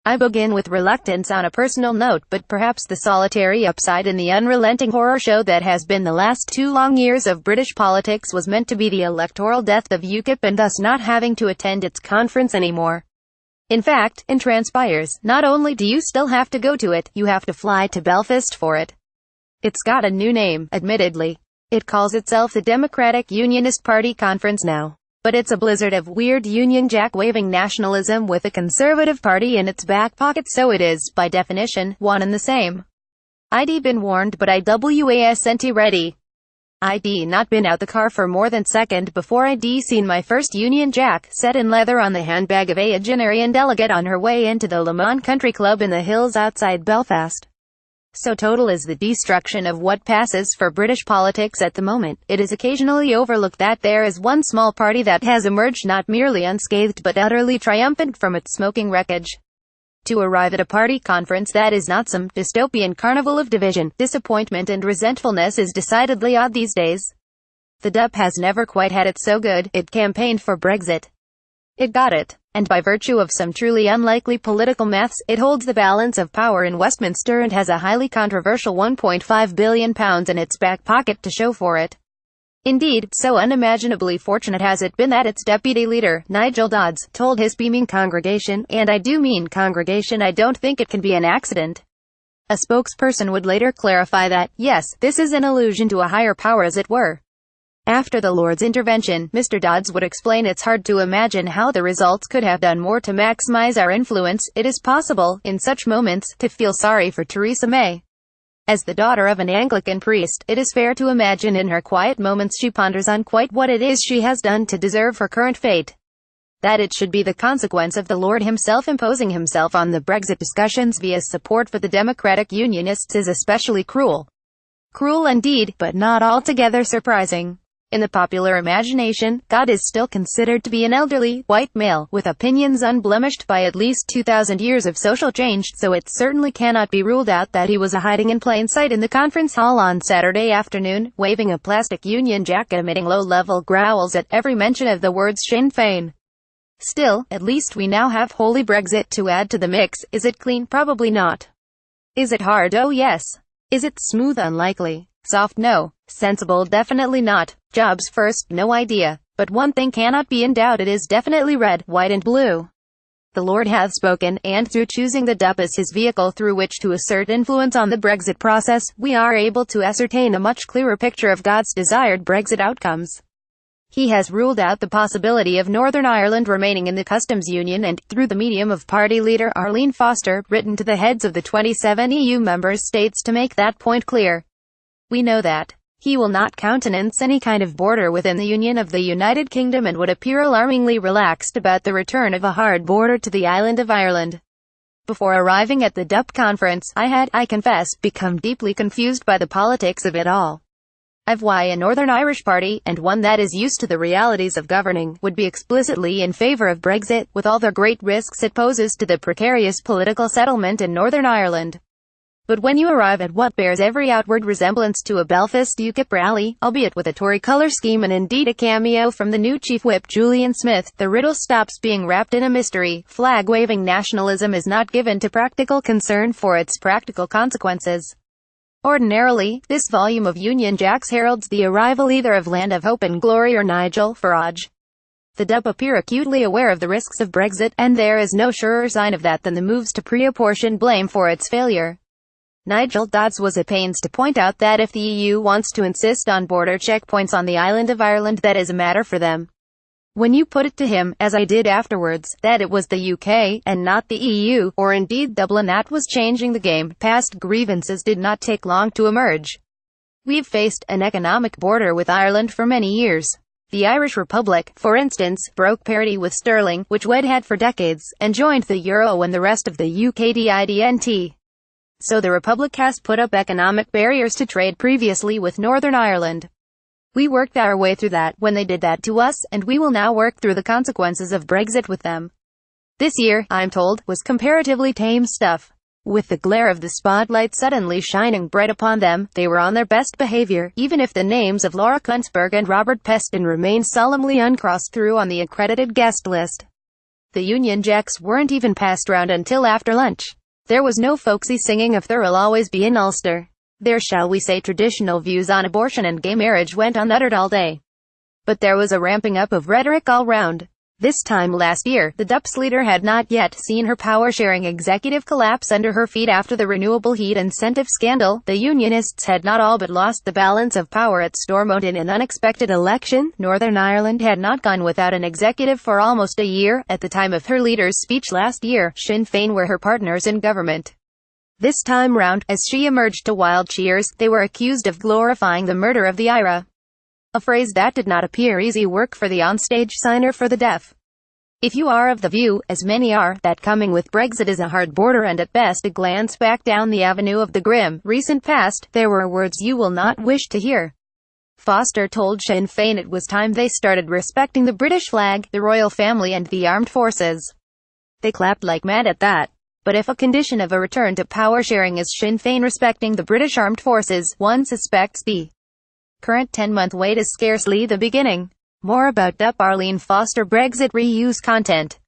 I begin with reluctance on a personal note, but perhaps the solitary upside in the unrelenting horror show that has been the last 2 long years of British politics was meant to be the electoral death of Ukip and thus not having to attend its conference anymore. In fact, in transpires, not only do you still have to go to it, you have to fly to Belfast for it. It's got a new name, admittedly. It calls itself the Democratic Unionist Party Conference now. But it's a blizzard of weird Union Jack-waving nationalism with a Conservative Party in its back pocket, so it is, by definition, one and the same. I'd been warned, but I wasn't ready. I'd not been out the car for more than second before I'd seen my first Union Jack, set in leather on the handbag of a Generian delegate on her way into the Le Mans Country Club in the hills outside Belfast. So total is the destruction of what passes for British politics at the moment, it is occasionally overlooked that there is one small party that has emerged not merely unscathed but utterly triumphant from its smoking wreckage. To arrive at a party conference that is not some dystopian carnival of division, disappointment and resentfulness is decidedly odd these days. The DUP has never quite had it so good. It campaigned for Brexit. It got it. And by virtue of some truly unlikely political maths, it holds the balance of power in Westminster and has a highly controversial £1.5 billion in its back pocket to show for it. Indeed, so unimaginably fortunate has it been that its deputy leader, Nigel Dodds, told his beaming congregation, and I do mean congregation, I don't think it can be an accident. A spokesperson would later clarify that, yes, this is an allusion to a higher power as it were. After the Lord's intervention, Mr. Dodds would explain, it's hard to imagine how the results could have done more to maximize our influence. It is possible, in such moments, to feel sorry for Theresa May. As the daughter of an Anglican priest, it is fair to imagine in her quiet moments she ponders on quite what it is she has done to deserve her current fate. That it should be the consequence of the Lord himself imposing himself on the Brexit discussions via support for the Democratic Unionists is especially cruel. Cruel indeed, but not altogether surprising. In the popular imagination, God is still considered to be an elderly, white male, with opinions unblemished by at least 2,000 years of social change, so it certainly cannot be ruled out that he was hiding in plain sight in the conference hall on Saturday afternoon, waving a plastic Union Jack and emitting low-level growls at every mention of the words Sinn Féin. Still, at least we now have holy Brexit to add to the mix. Is it clean? Probably not. Is it hard? Oh yes. Is it smooth? Unlikely. Soft? No. Sensible? Definitely not. Jobs first? No idea. But one thing cannot be in doubt, it is definitely red, white and blue. The Lord hath spoken, and through choosing the DUP as his vehicle through which to assert influence on the Brexit process, we are able to ascertain a much clearer picture of God's desired Brexit outcomes. He has ruled out the possibility of Northern Ireland remaining in the customs union and, through the medium of party leader Arlene Foster, written to the heads of the 27 EU member states to make that point clear. We know that he will not countenance any kind of border within the Union of the United Kingdom and would appear alarmingly relaxed about the return of a hard border to the island of Ireland. Before arriving at the DUP conference, I confess, become deeply confused by the politics of it all. Why a Northern Irish party, and one that is used to the realities of governing, would be explicitly in favour of Brexit, with all the great risks it poses to the precarious political settlement in Northern Ireland. But when you arrive at what bears every outward resemblance to a Belfast Ukip rally, albeit with a Tory colour scheme and indeed a cameo from the new Chief Whip Julian Smith, the riddle stops being wrapped in a mystery. Flag-waving nationalism is not given to practical concern for its practical consequences. Ordinarily, this volume of Union Jacks heralds the arrival either of Land of Hope and Glory or Nigel Farage. The DUP appear acutely aware of the risks of Brexit, and there is no surer sign of that than the moves to pre-apportion blame for its failure. Nigel Dodds was at pains to point out that if the EU wants to insist on border checkpoints on the island of Ireland, that is a matter for them. When you put it to him, as I did afterwards, that it was the UK, and not the EU, or indeed Dublin, that was changing the game, past grievances did not take long to emerge. We've faced an economic border with Ireland for many years. The Irish Republic, for instance, broke parity with sterling, which we'd had for decades, and joined the euro when the rest of the UK didn't. So the Republic has put up economic barriers to trade previously with Northern Ireland. We worked our way through that when they did that to us, and we will now work through the consequences of Brexit with them. This year, I'm told, was comparatively tame stuff. With the glare of the spotlight suddenly shining bright upon them, they were on their best behavior, even if the names of Laura Kuenssberg and Robert Peston remain solemnly uncrossed through on the accredited guest list. The Union Jacks weren't even passed round until after lunch. There was no folksy singing of "There'll always be an Ulster." Their, shall we say, traditional views on abortion and gay marriage went unuttered all day. But there was a ramping up of rhetoric all round. This time last year, the DUP's leader had not yet seen her power-sharing executive collapse under her feet after the renewable heat incentive scandal. The Unionists had not all but lost the balance of power at Stormont in an unexpected election. Northern Ireland had not gone without an executive for almost a year. At the time of her leader's speech last year, Sinn Féin were her partners in government. This time round, as she emerged to wild cheers, they were accused of glorifying the murder of the IRA. A phrase that did not appear easy work for the onstage signer for the deaf. If you are of the view, as many are, that coming with Brexit is a hard border and at best a glance back down the avenue of the grim, recent past, there were words you will not wish to hear. Foster told Sinn Féin it was time they started respecting the British flag, the royal family and the armed forces. They clapped like mad at that. But if a condition of a return to power sharing is Sinn Féin respecting the British armed forces, one suspects the current 10-month wait is scarcely the beginning. More about DUP Arlene Foster Brexit reuse content.